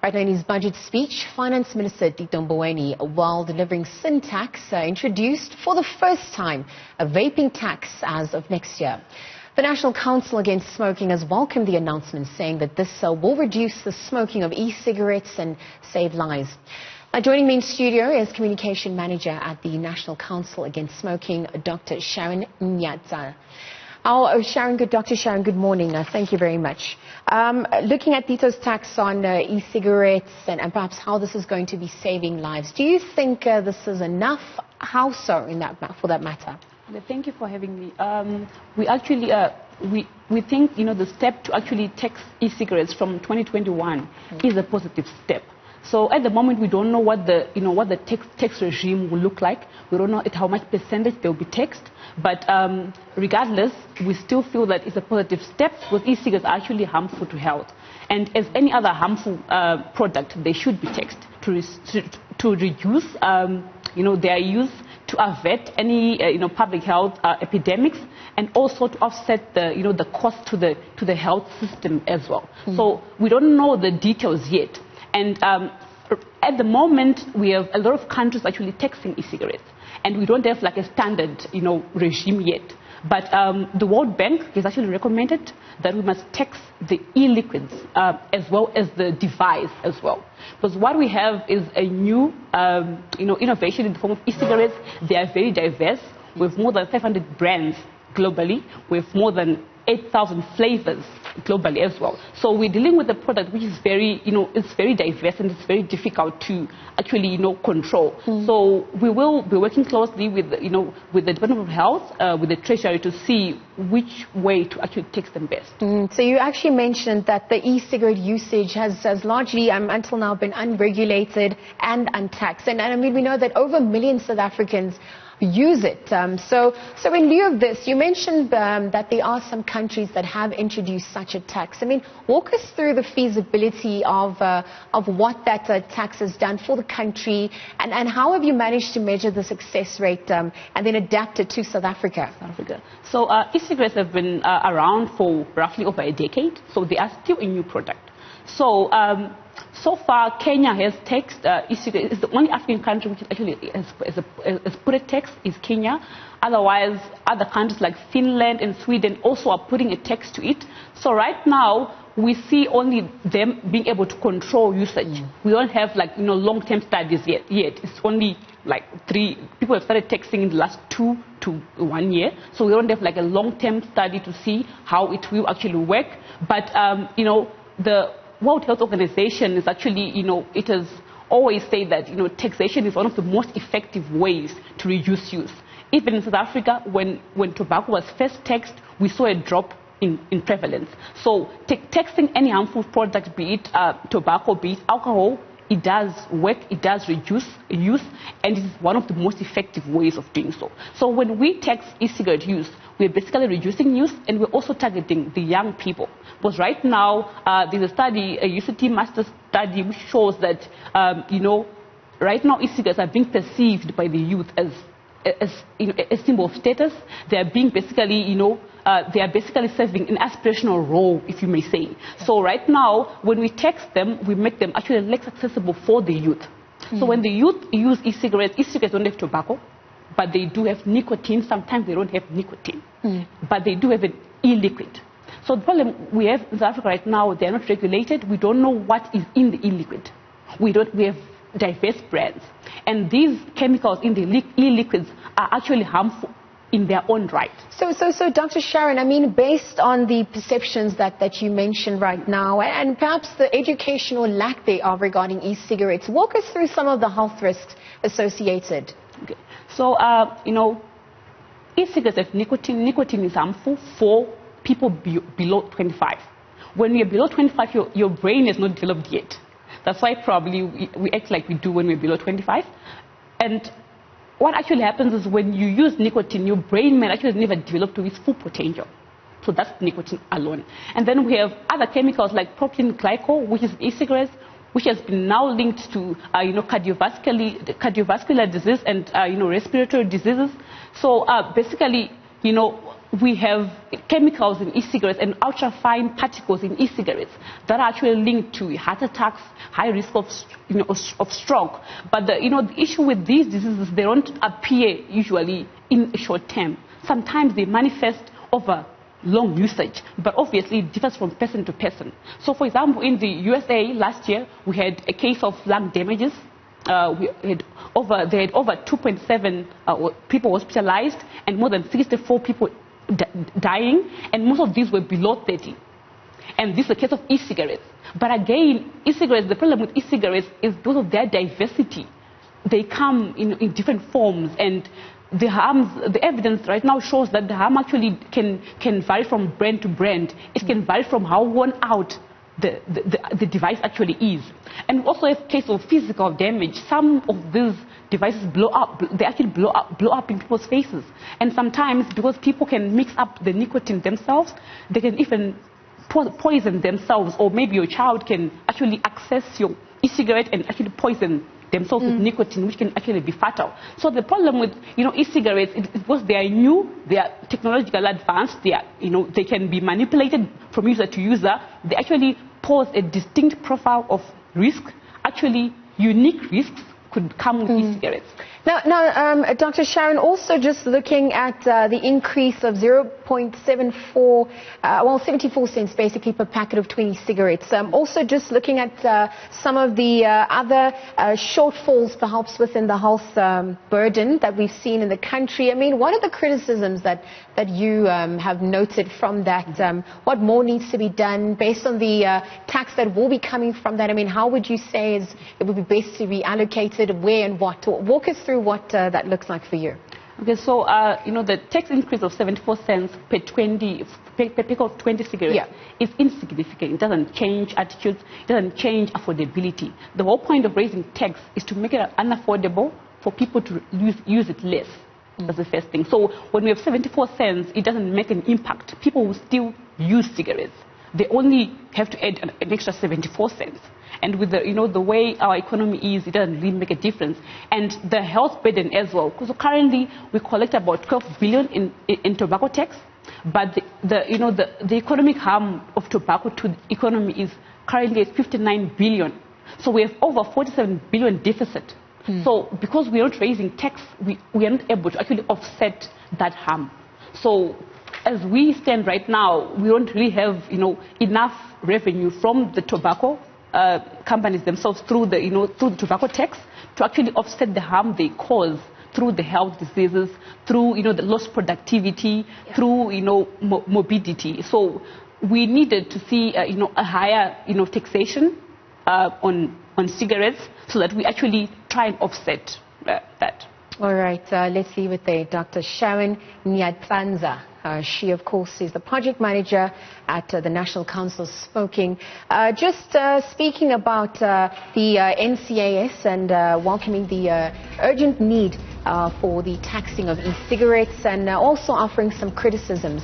Right now in his budget speech, Finance Minister Tito Mboweni, while delivering sin tax, introduced for the first time a vaping tax as of next year. The National Council Against Smoking has welcomed the announcement, saying that this will reduce the smoking of e-cigarettes and save lives. Now, joining me in studio is Communication Manager at the National Council Against Smoking, Dr. Sharon Nyatsanza. Dr. Sharon, good morning. Thank you very much. Looking at Tito's tax on e-cigarettes and perhaps how this is going to be saving lives, do you think this is enough? How so for that matter? Thank you for having me. We actually we think the step to actually tax e-cigarettes from 2021 is a positive step. So at the moment we don't know what the tax regime will look like. We don't know at how much percentage they will be taxed. But regardless, we still feel that it's a positive step because e-cigarettes are actually harmful to health. And as any other harmful product, they should be taxed to reduce their use, to avert any public health epidemics, and also to offset the cost to the health system as well. So we don't know the details yet. And at the moment, we have a lot of countries actually taxing e-cigarettes, and we don't have like a standard, regime yet. But the World Bank has actually recommended that we must tax the e-liquids as well as the device as well. Because what we have is a new, innovation in the form of e-cigarettes. They are very diverse. We have more than 500 brands globally. We have more than 8,000 flavors globally as well. So we're dealing with a product which is very, it's very diverse and it's very difficult to actually, control. So we will be working closely with, with the Department of Health, with the Treasury to see which way to actually tax them best. So you actually mentioned that the e-cigarette usage has largely, until now, been unregulated and untaxed. And I mean, we know that over a million South Africans use it. So in lieu of this, you mentioned that there are some countries that have introduced such a tax. I mean, walk us through the feasibility of what that tax has done for the country, and how have you managed to measure the success rate and then adapt it to South Africa? So e-cigarettes have been around for roughly over a decade, so they are still a new product. So far, Kenya has taxed e-cigarettes. It's the only African country which actually has put a tax is Kenya. Otherwise, other countries like Finland and Sweden also are putting a tax to it. So right now, we see only them being able to control usage. We don't have long-term studies yet. It's only like 3 people have started taxing in the last 2 to 1 year. So we don't have like a long-term study to see how it will actually work. But the World Health Organization is actually, it has always said that, taxation is one of the most effective ways to reduce use. Even in South Africa, when tobacco was first taxed, we saw a drop in prevalence. So taxing any harmful product, be it tobacco, be it alcohol, it does work, it does reduce use, and it is one of the most effective ways of doing so. So when we tax e-cigarette use, we're basically reducing use, and we're also targeting the young people. Because right now, there's a study, a UCT master study, which shows that, right now e-cigarettes are being perceived by the youth as a symbol of status. They are being basically, they are basically serving an aspirational role, if you may say. So right now, when we tax them, we make them actually less accessible for the youth. So when the youth use e-cigarettes don't have tobacco, but they do have nicotine. Sometimes they don't have nicotine, but they do have an e-liquid. So the problem we have in South Africa right now, they are not regulated. We don't know what is in the e-liquid. We have diverse brands. And these chemicals in the e-liquids are actually harmful in their own right. So Dr. Sharon, I mean, based on the perceptions that you mentioned right now, and perhaps the educational lack thereof regarding e-cigarettes, walk us through some of the health risks associated. Okay. So, e-cigarettes have nicotine. Nicotine is harmful for people below 25. When you're below 25, your brain is not developed yet. That's why probably we act like we do when we're below 25. And what actually happens is when you use nicotine, your brain may actually never develop to its full potential. So that's nicotine alone. And then we have other chemicals like propylene glycol, which is e-cigarettes, which has been now linked to cardiovascular disease and respiratory diseases. So basically, we have chemicals in e-cigarettes and ultra-fine particles in e-cigarettes that are actually linked to heart attacks, high risk of, of stroke. But the issue with these diseases, they don't appear usually in a short term. Sometimes they manifest over long usage, but obviously it differs from person to person. So, for example, in the USA last year, we had a case of lung damages. They had over 2.7 people hospitalized and more than 64 people dying, and most of these were below 30. And this is a case of e-cigarettes. But again, e-cigarettes, the problem with e-cigarettes is because of their diversity. They come in different forms, and the harms, the evidence right now shows that the harm actually can vary from brand to brand. It can vary from how worn out the device actually is. And also a case of physical damage. Some of these devices blow up. They actually blow up in people's faces. And sometimes, because people can mix up the nicotine themselves, they can even poison themselves, or maybe your child can actually access your e-cigarette and actually poison themselves with nicotine, which can actually be fatal. So the problem with e-cigarettes is because they are new, they are technologically advanced, they can be manipulated from user to user. They actually pose a distinct profile of risk. Actually, unique risks could come with e-cigarettes. Now, Dr. Sharon, also just looking at the increase of 74 cents basically per packet of 20 cigarettes. Also just looking at some of the other shortfalls perhaps within the health burden that we've seen in the country. I mean, what are the criticisms that you have noted from that? What more needs to be done based on the tax that will be coming from that? I mean, how would you say it would be best to be allocated, where and what? Walk us through what that looks like for you. Okay, so the tax increase of 74 cents per pack of 20 cigarettes is insignificant. It doesn't change attitudes. It doesn't change affordability. The whole point of raising tax is to make it unaffordable for people to use it less. That's the first thing. So when we have 74 cents, it doesn't make an impact. People will still use cigarettes. They only have to add an extra 74 cents. And with the way our economy is, it doesn't really make a difference. And the health burden as well. Because currently we collect about 12 billion in tobacco tax, but the economic harm of tobacco to the economy is currently at 59 billion. So we have over 47 billion deficit. So because we are not raising tax, we are not able to actually offset that harm. So as we stand right now, we don't really have enough revenue from the tobacco companies themselves through the tobacco tax to actually offset the harm they cause through the health diseases, through the lost productivity, through morbidity. So we needed to see a higher taxation on cigarettes so that we actually try and offset that. All right, let's leave it there. Dr. Sharon Nyatsanza. She, of course, is the project manager at the National Council Smoking. Just speaking about the NCAS and welcoming the urgent need for the taxing of e-cigarettes, and also offering some criticisms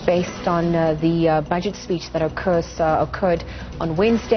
based on the budget speech that occurred on Wednesday.